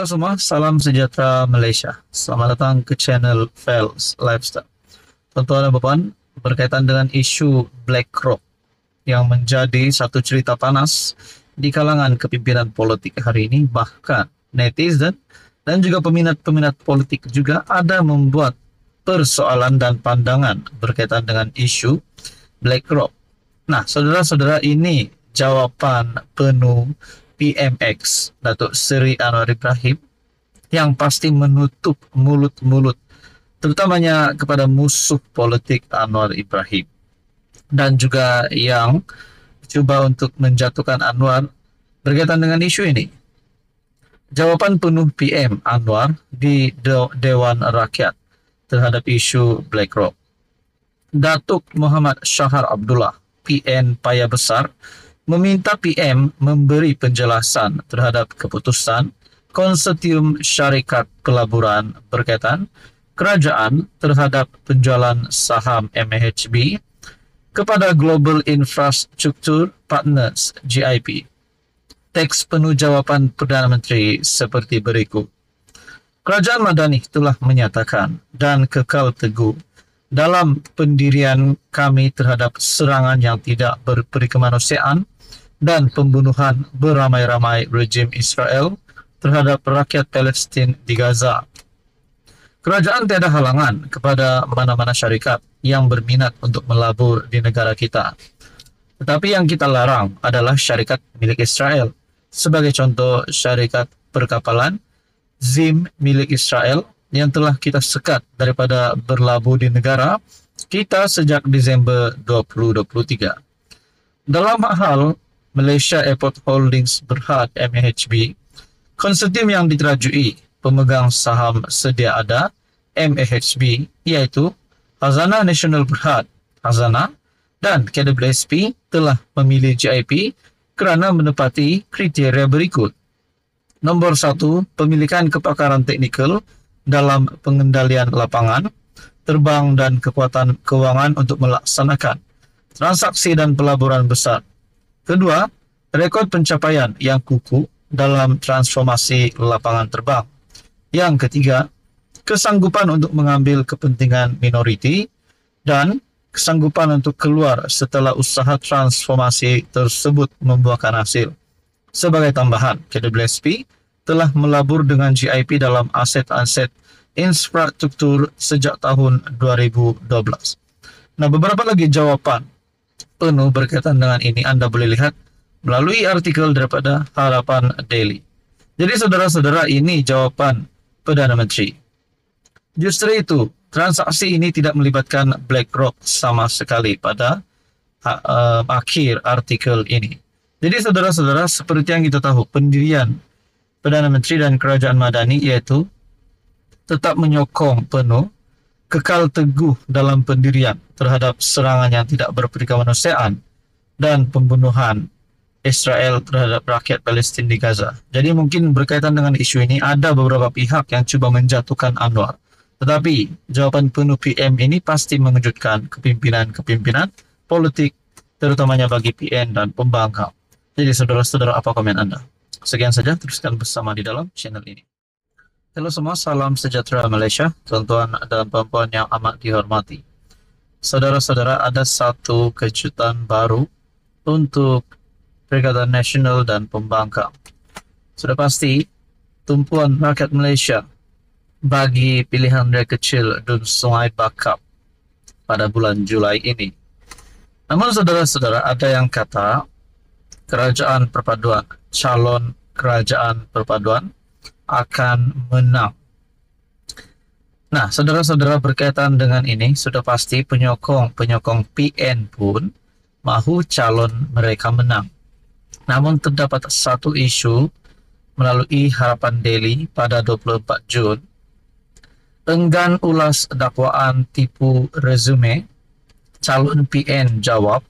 Halo semua, salam sejahtera Malaysia. Selamat datang ke channel Fels Lifestyle. Tuan-tuan dan puan, berkaitan dengan isu BlackRock yang menjadi satu cerita panas di kalangan kepimpinan politik hari ini, bahkan netizen dan juga peminat-peminat politik juga ada membuat persoalan dan pandangan berkaitan dengan isu BlackRock. Nah, saudara-saudara, ini jawapan penuh PMX Datuk Seri Anwar Ibrahim yang pasti menutup mulut-mulut terutamanya kepada musuh politik Anwar Ibrahim dan juga yang cuba untuk menjatuhkan Anwar berkaitan dengan isu ini. Jawapan penuh PM Anwar di Dewan Rakyat terhadap isu BlackRock. Datuk Muhammad Shahar Abdullah, PN Paya Besar, meminta PM memberi penjelasan terhadap keputusan konsortium syarikat pelaburan berkaitan kerajaan terhadap penjualan saham MAHB kepada Global Infrastructure Partners GIP. Teks penuh jawapan Perdana Menteri seperti berikut. Kerajaan Madani telah menyatakan dan kekal teguh dalam pendirian kami terhadap serangan yang tidak berperi kemanusiaan dan pembunuhan beramai-ramai rejim Israel terhadap rakyat Palestin di Gaza. Kerajaan tiada halangan kepada mana-mana syarikat yang berminat untuk melabur di negara kita. Tetapi yang kita larang adalah syarikat milik Israel. Sebagai contoh, syarikat perkapalan ZIM milik Israel yang telah kita sekat daripada berlabuh di negara kita sejak Disember 2023. Dalam hal Malaysia Airport Holdings Berhad MAHB, konsortium yang diterajui pemegang saham sedia ada MAHB iaitu Khazanah Nasional Berhad Khazanah dan KWSP telah memilih GIP kerana menepati kriteria berikut. Nombor 1, pemilikan kepakaran teknikal dalam pengendalian lapangan, terbang dan kekuatan kewangan untuk melaksanakan transaksi dan pelaburan besar. Kedua, rekod pencapaian yang kukuh dalam transformasi lapangan terbang. Yang ketiga, kesanggupan untuk mengambil kepentingan minoriti dan kesanggupan untuk keluar setelah usaha transformasi tersebut membuahkan hasil. Sebagai tambahan, KWSP telah melabur dengan GIP dalam aset-aset infrastruktur sejak tahun 2012. Nah, beberapa lagi jawapan penuh berkaitan dengan ini Anda boleh lihat melalui artikel daripada Harapan Daily. Jadi saudara-saudara, ini jawapan Perdana Menteri. Justru itu, transaksi ini tidak melibatkan BlackRock sama sekali pada akhir artikel ini. Jadi saudara-saudara, seperti yang kita tahu, pendirian Perdana Menteri dan Kerajaan Madani iaitu tetap menyokong penuh kekal teguh dalam pendirian terhadap serangan yang tidak berperi kemanusiaan dan pembunuhan Israel terhadap rakyat Palestin di Gaza. Jadi mungkin berkaitan dengan isu ini ada beberapa pihak yang cuba menjatuhkan Anwar. Tetapi jawapan penuh PM ini pasti mengejutkan kepimpinan-kepimpinan politik, terutamanya bagi PN dan pembangkang. Jadi saudara-saudara, apa komen Anda? Sekian saja, teruskan bersama di dalam channel ini. Halo semua, salam sejahtera Malaysia, tuan-tuan dan puan-puan yang amat dihormati. Saudara-saudara, ada satu kejutan baru untuk Perikatan Nasional dan Pembangkang. Sudah pasti, tumpuan rakyat Malaysia bagi pilihan raya kecil Dun Sungai Bakap pada bulan Julai ini. Namun saudara-saudara, ada yang kata kerajaan perpaduan, calon kerajaan perpaduan akan menang. Nah, saudara-saudara, berkaitan dengan ini sudah pasti penyokong PN pun mahu calon mereka menang. Namun terdapat satu isu melalui Harapan Daily pada 24 Jun. Enggan ulas dakwaan tipu resume, calon PN jawab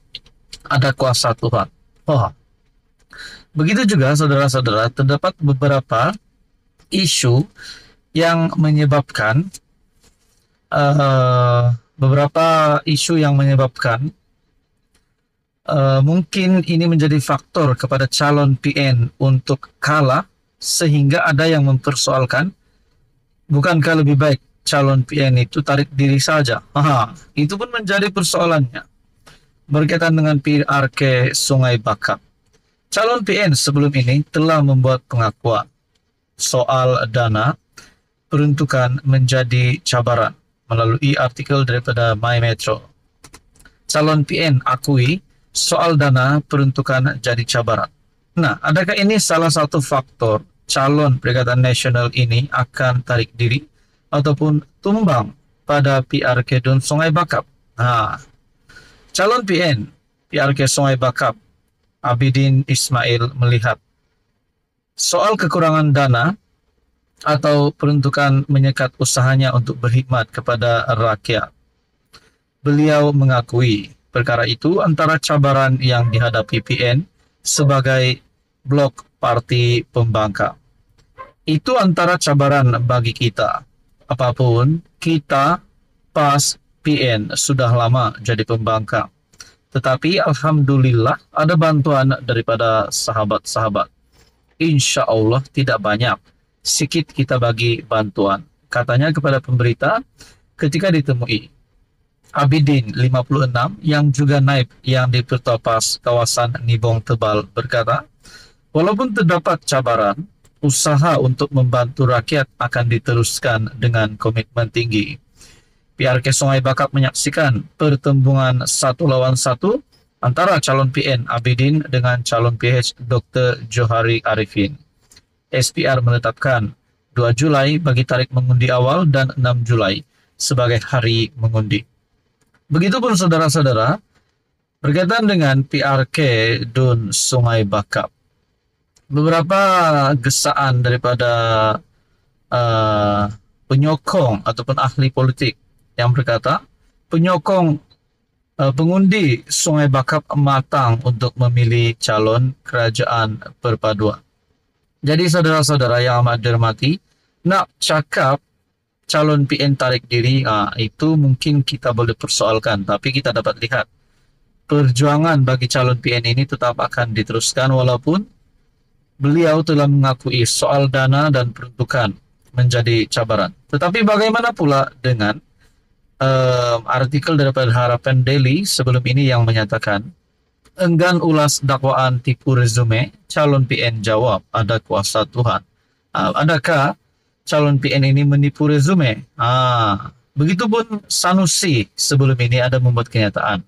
ada kuasa Tuhan. Begitu juga saudara-saudara, terdapat beberapa isu yang menyebabkan mungkin ini menjadi faktor kepada calon PN untuk kalah sehingga ada yang mempersoalkan, bukankah lebih baik calon PN itu tarik diri saja? Itu pun menjadi persoalannya. Berkaitan dengan PRK Sungai Bakap, calon PN sebelum ini telah membuat pengakuan soal dana peruntukan menjadi cabaran melalui artikel daripada My Metro. Calon PN akui soal dana peruntukan jadi cabaran. Nah, adakah ini salah satu faktor calon Perikatan Nasional ini akan tarik diri ataupun tumbang pada PRK Dun Sungai Bakap? Calon PN PRK Sungai Bakap, Abidin Ismail, melihat soal kekurangan dana atau peruntukan menyekat usahanya untuk berkhidmat kepada rakyat. Beliau mengakui perkara itu antara cabaran yang dihadapi PN sebagai blok parti pembangkang. Itu antara cabaran bagi kita. Apapun, kita pas PN sudah lama jadi pembangkang. Tetapi alhamdulillah ada bantuan daripada sahabat-sahabat. Insya Allah tidak banyak, sikit kita bagi bantuan. Katanya kepada pemberita ketika ditemui. Abidin 56 yang juga naib yang di Pertopas kawasan Nibong Tebal berkata, walaupun terdapat cabaran, usaha untuk membantu rakyat akan diteruskan dengan komitmen tinggi. PRK Sungai Bakap menyaksikan pertembungan 1 lawan 1 antara calon PN Abidin dengan calon PH Dr. Johari Arifin. SPR menetapkan 2 Julai bagi tarik mengundi awal dan 6 Julai sebagai hari mengundi. Begitupun saudara-saudara, berkaitan dengan PRK Dun Sungai Bakap, beberapa gesaan daripada penyokong ataupun ahli politik yang berkata, penyokong pengundi Sungai Bakap matang untuk memilih calon kerajaan perpaduan. Jadi saudara-saudara yang amat dihormati, nak cakap calon PN tarik diri, itu mungkin kita boleh persoalkan, tapi kita dapat lihat perjuangan bagi calon PN ini tetap akan diteruskan walaupun beliau telah mengakui soal dana dan peruntukan menjadi cabaran. Tetapi bagaimana pula dengan artikel daripada Harapan Daily sebelum ini yang menyatakan, enggan ulas dakwaan tipu resume, calon PN jawab ada kuasa Tuhan. Adakah calon PN ini menipu resume? Begitupun Sanusi sebelum ini ada membuat kenyataan.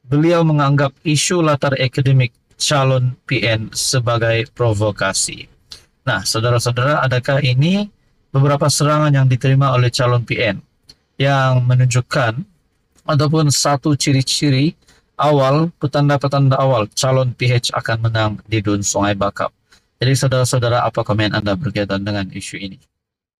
Beliau menganggap isu latar akademik calon PN sebagai provokasi. Nah, saudara-saudara, adakah ini beberapa serangan yang diterima oleh calon PN yang menunjukkan ataupun satu ciri-ciri awal, petanda-petanda awal calon PH akan menang di Dun Sungai Bakap? Jadi saudara-saudara, apa komen Anda berkaitan dengan isu ini?